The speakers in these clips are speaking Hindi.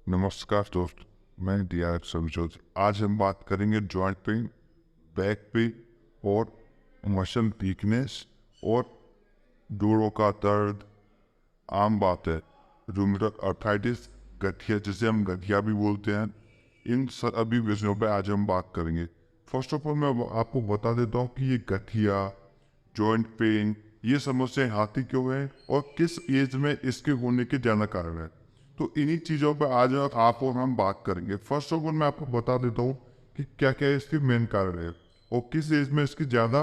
नमस्कार दोस्त, मैं डीआर समझौत। आज हम बात करेंगे जॉइंट पेन, बैक पेन और मसल वीकनेस और जोड़ों का दर्द। आम बात है। रूमेटॉइड आर्थराइटिस, गठिया जिसे हम गठिया भी बोलते हैं, इन सभी विषयों पर आज हम बात करेंगे। फर्स्ट ऑफ ऑल मैं आपको बता देता हूँ कि ये गठिया, जॉइंट पेन, ये समस्या आती क्यों है और किस एज में इसके होने के ज़्यादा कारण है। तो इन्हीं चीज़ों पर आज आप और हम बात करेंगे। फर्स्ट ऑफ ऑल मैं आपको बता देता हूँ कि क्या क्या इसके मेन कारण है और किस एज में इसके ज़्यादा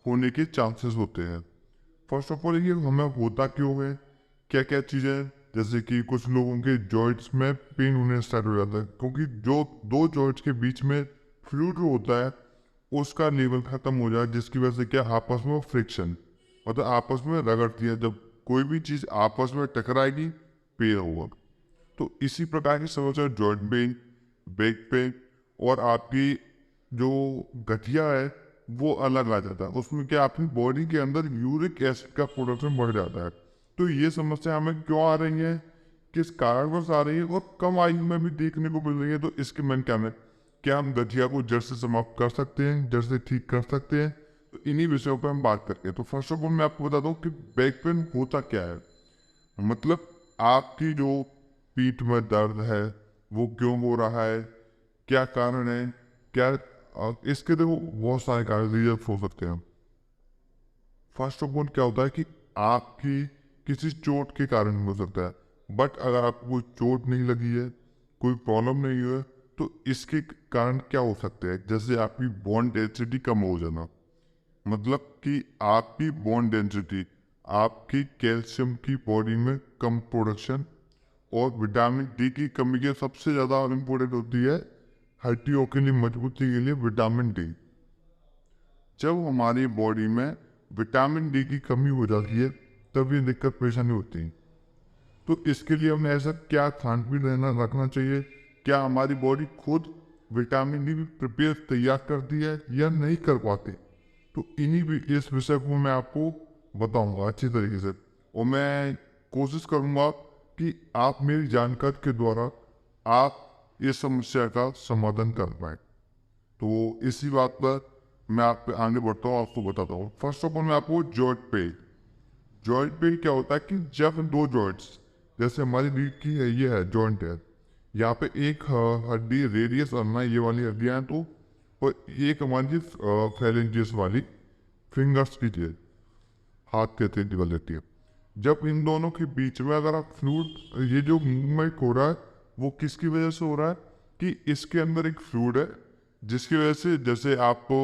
होने के चांसेस होते हैं। फर्स्ट ऑफ ऑल ये हमें होता क्यों है, क्या क्या चीज़ें, जैसे कि कुछ लोगों के जॉइंट्स में पेन होने स्टार्ट हो जाता है क्योंकि जो दो जॉइंट्स के बीच में फ्लूइड होता है उसका लेवल खत्म हो जाए, जिसकी वजह से क्या आपस में फ्रिक्शन मतलब आपस में रगड़ती है। जब कोई भी चीज़ आपस में टकराएगी पेन होगा। तो इसी प्रकार की समस्या जॉइंट पेन, बैक पेन और आपकी जो गठिया है वो अलग आ जाता है। उसमें क्या आपकी बॉडी के अंदर यूरिक एसिड का प्रोडक्शन बढ़ जाता है। तो ये समस्या हमें क्यों आ रही है, किस कारणवश आ रही है और कम आयु में भी देखने को मिल रही है, तो इसके मेन क्या है। क्या हम गठिया को जड़ से समाप्त कर सकते हैं, जड़ से ठीक कर सकते हैं? तो इन्हीं विषयों पर हम बात करते हैं। तो फर्स्ट ऑफ ऑल मैं आपको बताता हूँ कि बैक पेन होता क्या है। मतलब आपकी जो पीठ में दर्द है वो क्यों हो रहा है, क्या कारण है, क्या इसके देखो बहुत सारे कारण रीजन हो सकते हैं। फर्स्ट ऑफ ऑल क्या होता है कि आपकी किसी चोट के कारण हो सकता है, बट अगर आपको कोई चोट नहीं लगी है, कोई प्रॉब्लम नहीं है, तो इसके कारण क्या हो सकते हैं, जैसे आपकी बोन डेंसिटी कम हो जाना। मतलब कि आपकी बोन डेंसिटी, आपकी कैल्शियम की बॉडी में कम प्रोडक्शन और विटामिन डी की कमी के सबसे ज़्यादा इम्पोर्टेंट होती है हड्डियों के लिए मजबूती के लिए विटामिन डी। जब हमारी बॉडी में विटामिन डी की कमी हो जाती है तब ये दिक्कत परेशानी होती है। तो इसके लिए हमें ऐसा क्या खान पीन रहना रखना चाहिए, क्या हमारी बॉडी खुद विटामिन डी प्रिपेयर तैयार करती है या नहीं कर पाती। तो इन्हीं भी इस विषय को मैं आपको बताऊंगा अच्छी तरीके से और मैं कोशिश करूंगा कि आप मेरी जानकारी के द्वारा आप इस समस्या का समाधान कर पाए। तो इसी बात पर मैं आप पे आगे बढ़ता हूँ, आपको बताता हूँ। फर्स्ट ऑफ ऑल मैं आपको जॉइंट पेन क्या होता है कि जब दो जॉइंट्स, जैसे हमारी रीढ़ की है, ये है जॉइंट है, यहाँ पे एक हड्डी रेडियस अल्ना ये वाली हड्डियाँ हैं, तो और एक हमारी फेरेंजियस वाली फिंगर्स की थी, हाथ के तेज निकल लेती है। जब इन दोनों के बीच में अगर आप फ्लूइड, ये जो मूवमेंट हो रहा है वो किसकी वजह से हो रहा है कि इसके अंदर एक फ्लूइड है जिसकी वजह से जैसे आपको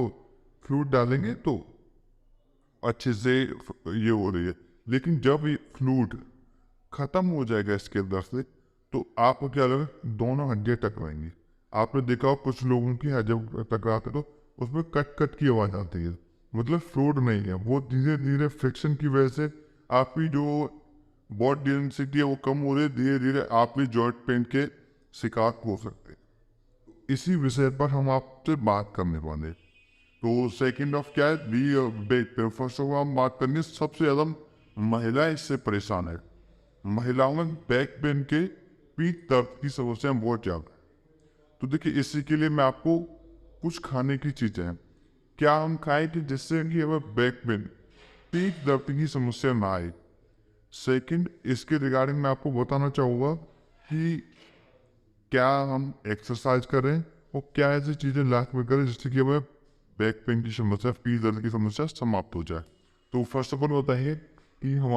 फ्लूइड डालेंगे तो अच्छे से ये हो रही है। लेकिन जब ये फ्लूइड खत्म हो जाएगा इसके अंदर से तो आपको क्या लगेगा, दोनों हड्डियाँ टकराएंगी। आपने देखा हो कुछ लोगों की है जब टकराते तो उसमें कट कट की आवाज़ आती है, मतलब फ्लूइड नहीं है, वो धीरे धीरे फ्रिक्शन की वजह से आपकी जो बॉडी डेंसिटी है वो कम हो रही है, धीरे धीरे आप भी जॉइंट पेन के शिकार हो सकते हैं। इसी विषय पर हम आपसे बात करने वाले हैं। तो सेकंड ऑफ क्या है, be back pain. First of हम बात करेंगे सबसे ज़्यादा महिलाएं इससे परेशान है। महिलाओं में बैक पेन के पीठ दर्द की समस्या बहुत ज़्यादा है। तो देखिए इसी के लिए मैं आपको कुछ खाने की चीज़ें हैं, क्या हम खाएं कि जिससे कि हमें बैक पेन, पीठ दर्द की समस्या ना आए। सेकंड, इसके रिगार्डिंग मैं आपको बताना चाहूँगा कि क्या हम एक्सरसाइज करें और क्या ऐसी चीज़ें लाइफ में करें जिससे कि हमें बैक पेन की समस्या, पीठ दर्द की समस्या समाप्त हो जाए। तो फर्स्ट ऑफ ऑल होता है कि हम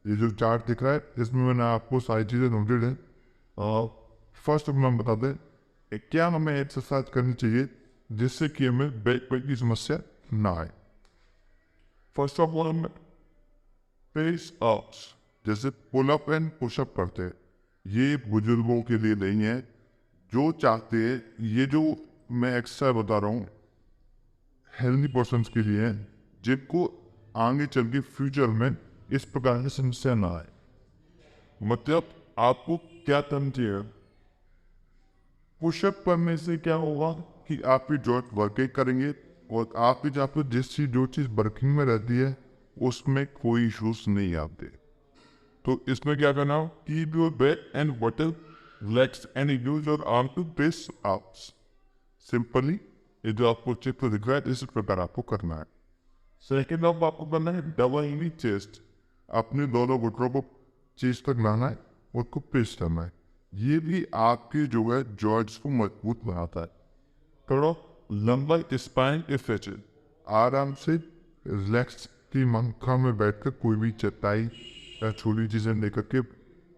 ये जो चार्ट दिख रहा है इसमें मैंने आपको सारी चीज़ें नोटेड हैं। फर्स्ट ऑफ ऑल हम बता दें क्या हमें एक्सरसाइज करनी चाहिए जिससे कि हमें बैक पेन की समस्या ना आए। फर्स्ट ऑफ ऑल हम फेस अप्स, जैसे पुल अप एंड पुशअप करते हैं, ये बुजुर्गों के लिए नहीं है। जो चाहते हैं, ये जो मैं एक्सरसाइज बता रहा हूँ हेल्दी पर्सन के लिए है जिनको आगे चल के फ्यूचर में इस प्रकार की समस्या ना आए। मतलब आपको क्या करना चाहिए, पुशअप करने से क्या होगा कि आपकी जॉइंट वर्किंग करेंगे और आपकी जहाँ पर जो चीज़ वर्किंग में रहती है उसमें कोई इश्यूज नहीं आते। तो इसमें क्या करना, कीप योर बैक एंड बटल Relax and use your arm to twist ups. Simply ये जो आपको चित्र दिख रहा है इस प्रकार आपको करना है। सेकेंड ऑफ आपको करना है डबल नी चेस्ट। अपने दोनों घुटनों को चेस्ट तक लाना है और उसको प्रेस करना है। ये भी आपके जो है जॉइंट्स को मजबूत बनाता है। थोड़ा लंबा स्पाइन स्ट्रेचिंग। आराम से रिलैक्स की पंखा में बैठकर कोई भी चटाई या छोटी चीजें लेकर के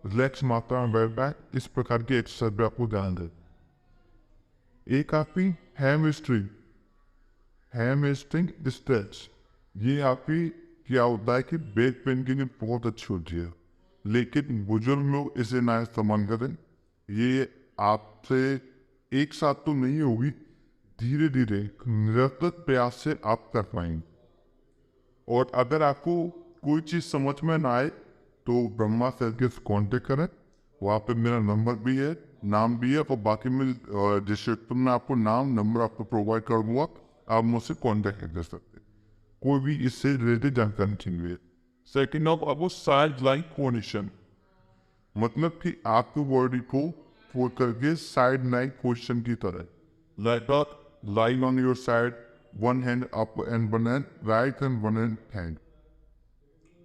रिलैक्स मात्रा में बैठ पाए, इस प्रकार की एक्सरसाइज पे आपको ध्यान दें। एक आपकी हैमस्ट्रिंग स्ट्रेच। ये आपकी क्या होता है कि बैक पेन के लिए बहुत अच्छी होती है, लेकिन बुजुर्ग लोग इसे ना इस्तेमाल करें। ये आपसे एक साथ तो नहीं होगी, धीरे धीरे निरंतर प्रयास से आप कर पाएंगे। और अगर आपको कोई चीज़ समझ में ना आए तो ब्रह्मा सर के कॉन्टेक्ट करें। वहाँ पे मेरा नंबर भी है, नाम भी है, और बाकी में डिस्क्रिप्शन में आपको नाम नंबर आपको प्रोवाइड कर दूँगा, आप मुझसे कॉन्टेक्ट कर सकते हैं कोई भी इससे रिलेटेड जानकारी चाहिए। सेकेंड ऑफ आपको साइड लाइन पोजिशन, मतलब कि आपकी बॉडी को फोल्ड करके साइड लाइन पोजिशन की तरह, like lying on your side, one hand up and one hand right and one hand।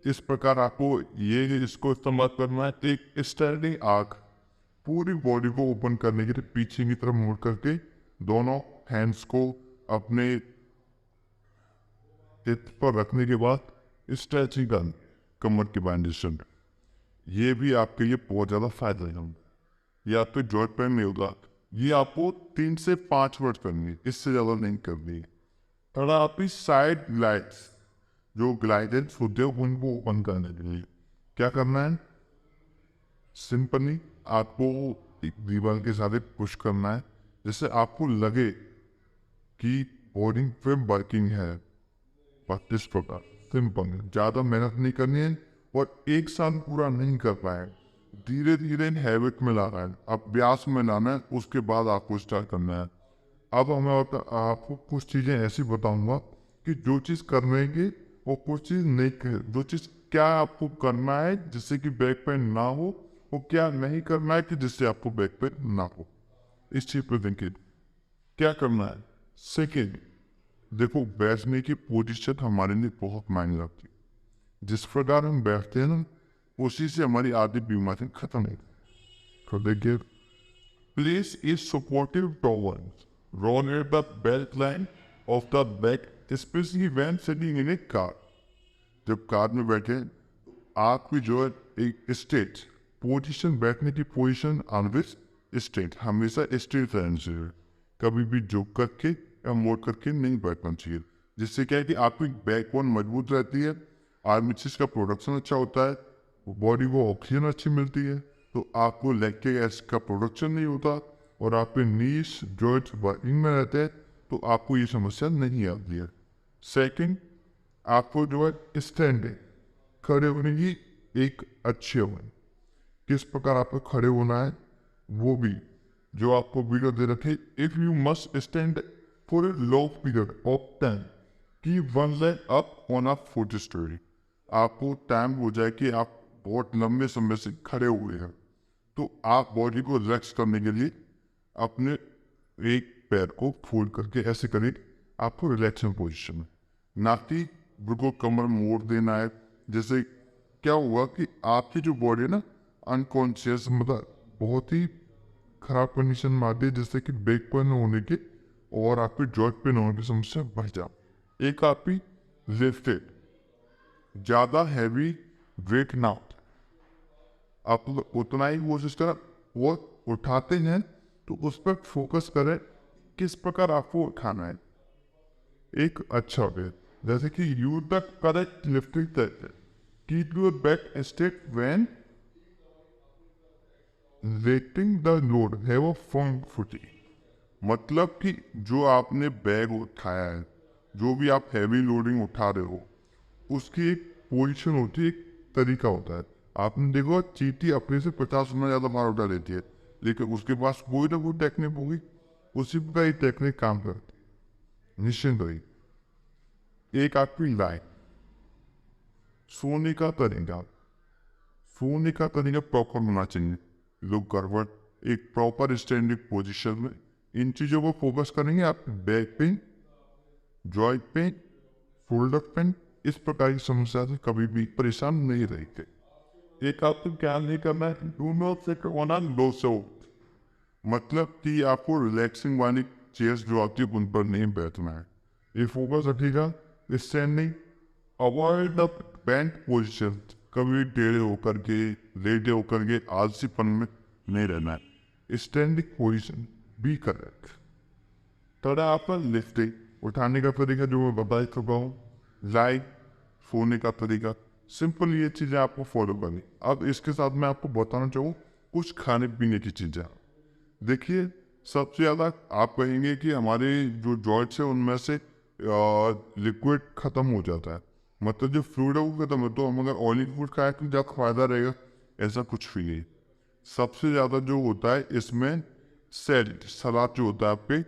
इस प्रकार आपको ये इसको इस्तेमाल करना है। एक स्टैंडिंग आर्क, पूरी बॉडी को ओपन करने के लिए पीछे की तरफ मोड़ करके दोनों हैंड्स को अपने हिप पर रखने के बाद स्ट्रेचिंग करना कमर की बैंडेशन। ये भी आपके लिए बहुत ज़्यादा फायदेमंद। ये आपके जॉइंट पेन नहीं होगा। ये आपको 3 से 5 मिनट करनी है, इससे ज़्यादा नहीं करनी है। थोड़ा आपकी साइड ग्लाइड्स, जो ग्लाइडेंस होते हैं उनको ओपन करने के लिए क्या करना है, सिंपली आपको एक दीवार के साथ पुश करना है, जिससे आपको लगे कि बॉडी पे वर्किंग है। बस इस प्रकार सिंपल, ज़्यादा मेहनत नहीं करनी है और एक साथ पूरा नहीं कर पाए, धीरे धीरे हैबिट में लाना है, अभ्यास में लाना है, उसके बाद आपको स्टार्ट करना है। अब मैं आपको कुछ चीज़ें ऐसी बताऊंगा कि जो चीज़ करेंगे वो कुछ चीज़ नहीं कर, जो चीज़ क्या आपको करना है जिससे कि बैक पेन ना हो, वो क्या नहीं करना है कि जिससे आपको बैक पेन ना हो। इस चीज़ पर देखिए क्या करना है। सेकेंड, देखो बैठने की पोजीशन हमारे लिए बहुत मायने रखती है। जिस प्रकार हम बैठते हैं ना, उसी से हमारी आधी बीमारी खत्म है। तो देखिए, place is supportive towards roll near the belt line of the back, especially when sitting in a car। जब कार में बैठे आपकी जो है एक स्ट्रेट पोजीशन, बैठने की पोजीशन ऑलवेज स्ट्रेट, हमेशा स्ट्रेट रहना चाहिए। कभी भी झुक करके या मोड़ करके नहीं बैठना चाहिए, जिससे क्या है कि आपकी बैकबोन मजबूत रहती है, आर्मचेस का प्रोडक्शन अच्छा होता है, बॉडी को ऑक्सीजन अच्छी मिलती है, तो आपको लैक्टिक एसिड का प्रोडक्शन नहीं होता और आपके नीस जॉइंट्स वर्किंग में रहते हैं, तो आपको ये समस्या नहीं आती है। सेकंड, आपको जो है स्टैंडिंग खड़े होने की एक अच्छी होनी, किस प्रकार आपको खड़े होना है वो भी जो आपको वीडियो दे रखे। If you must stand for a long period of time, keep one leg up on a foot study. आपको टाइम हो जाए कि आप बहुत लंबे समय से खड़े हुए हैं, तो आप बॉडी को रिलैक्स करने के लिए अपने एक पैर को फोल्ड करके ऐसे करें, आपको रिलैक्सिंग पोजीशन में, ना कि बिल्कुल कमर मोड़ देना है। जैसे क्या हुआ कि आपकी जो बॉडी है ना अनकॉन्शियस, मतलब बहुत ही खराब कंडीशन में आती है, जिससे कि बैक पेन होने के और आपके जॉइंट पेन होने की समस्या बढ़ जाए। एक आपकी लिफ्टेड, ज़्यादा हैवी वेट ना हो, आप उतना ही कोशिश करें, वो उठाते हैं तो उस पर फोकस करें किस प्रकार आपको उठाना है। एक अच्छा वे, जैसे कि you the correct lifting that keep your back straight when letting the load have a firm footing. मतलब कि जो आपने बैग उठाया है, जो भी आप हैवी लोडिंग उठा रहे हो, उसकी एक पोजीशन होती है, एक तरीका होता है। आपने देखो चींटी अपने से 50 गुना ज़्यादा भार उठा लेती है, लेकिन उसके पास कोई ना कोई टेक्निक होगी, उसी का ही टेक्निक काम करती है। निश्चिंत रही। एक आपकी लाइन, सोने का तरीका, सोने का तरीका प्रॉपर होना चाहिए। लोग गड़बड़ एक प्रॉपर स्टैंडिंग पोजीशन में। इन चीज़ों को फोकस करेंगे, आप back pain, joint pain, shoulder pain, इस प्रकार की समस्या से कभी भी परेशान नहीं रहेंगे। एक आपको क्या नहीं करना है, do not sit on a low seat, मतलब कि आपको रिलैक्सिंग वाली चेयर्स जो आती है उन पर नहीं बैठना है। ये फोकस रखिएगा standing, avoid the bent position, कभी टेढ़े होकर के, लेटे होकर के आलसीपन में नहीं रहना है। Standing position be correct. थोड़ा आपका लिफ्टिंग, उठाने का तरीका जो मैं बता चुका हूँ, लाइक सोने का तरीका, सिंपल ये चीज़ें आपको फॉलो करनी। अब इसके साथ मैं आपको बताना चाहूँ कुछ खाने पीने की चीज़ें। देखिए, सबसे ज़्यादा आप कहेंगे कि हमारे जो जॉइंट्स है उनमें से लिक्विड ख़त्म हो जाता है, मतलब जो फ्लूइड है वो खत्म है। तो हम अगर ऑयली फूड खाएं तो ज़्यादा फायदा रहेगा, ऐसा कुछ भी नहीं। सबसे ज़्यादा जो होता है इसमें सलाद जो होता है आपके,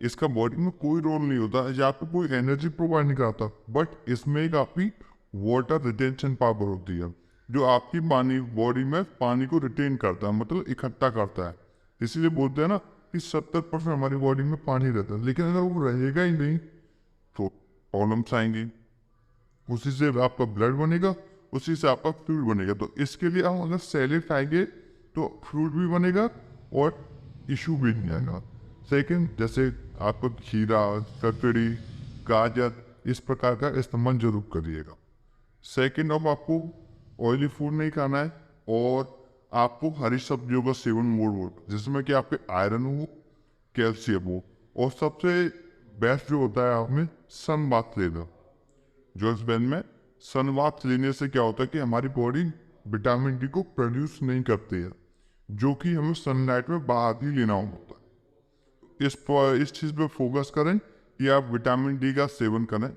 इसका बॉडी में कोई रोल नहीं होता, या आपको कोई एनर्जी प्रोवाइड नहीं कराता, बट इसमें एक आपकी वाटर रिटेंशन पावर होती है, जो आपकी पानी बॉडी में पानी को रिटेन करता है, मतलब इकट्ठा करता है। इसीलिए बोलते हैं ना कि 70% हमारी बॉडी में पानी रहता है, लेकिन अगर वो रहेगा ही नहीं तो प्रॉब्लम्स आएंगी। उसी से आपका ब्लड बनेगा, उसी से आपका फ्लूइड बनेगा। तो इसके लिए हम अगर सैलेड खाएंगे तो फ्लूइड भी बनेगा और इशू भी नहीं आएगा। सेकंड, जैसे आपको खीरा, ककड़ी, गाजर, इस प्रकार का इस्तेमाल जरूर करिएगा। सेकंड, अब आपको ऑयली फूड नहीं खाना है और आपको हरी सब्जियों का सेवन मोड़ जिसमें कि आपके आयरन हो, कैल्शियम हो, और सबसे बेस्ट जो होता है आपने सन बाथ लेना। जो इस बैन में सन बाथ लेने से क्या होता है कि हमारी बॉडी विटामिन डी को प्रोड्यूस नहीं करती है, जो कि हमें सनलाइट में बाहर ही लेना होता है। इस चीज़ पे फोकस करें कि आप विटामिन डी का सेवन करें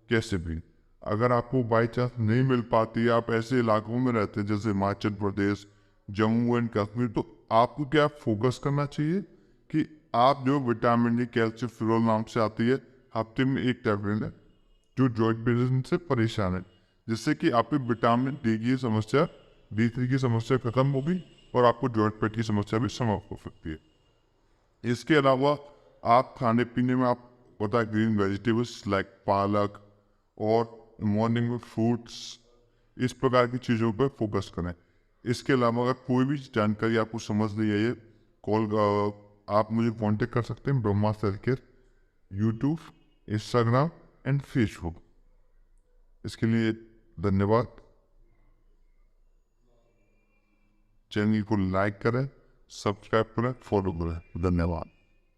कैसे भी। अगर आपको बाई चांस नहीं मिल पाती, आप ऐसे इलाकों में रहते हैं जैसे हिमाचल प्रदेश, जम्मू एंड कश्मीर, तो आपको क्या फोकस करना चाहिए कि आप जो विटामिन डी कैल्शियम फिरोल नाम से आती है, हफ्ते में एक टैबलेट है जो जॉइंट पेन से परेशान है, जिससे कि आपकी विटामिन डी की समस्या, D3 की समस्या खत्म होगी और आपको जॉइंट पेन की समस्या भी समाप्त हो सकती है। इसके अलावा आप खाने पीने में आप पता है ग्रीन वेजिटेबल्स लाइक पालक और मॉर्निंग में फ्रूट्स, इस प्रकार की चीज़ों पर फोकस करें। इसके अलावा अगर कोई भी जानकारी आपको समझ नहीं आई है, आप मुझे कांटेक्ट कर सकते हैं Brahma self care, YouTube, Instagram and Facebook. इसके लिए धन्यवाद। चैनल को लाइक करें, सब्सक्राइब करें, फॉलो करें। धन्यवाद।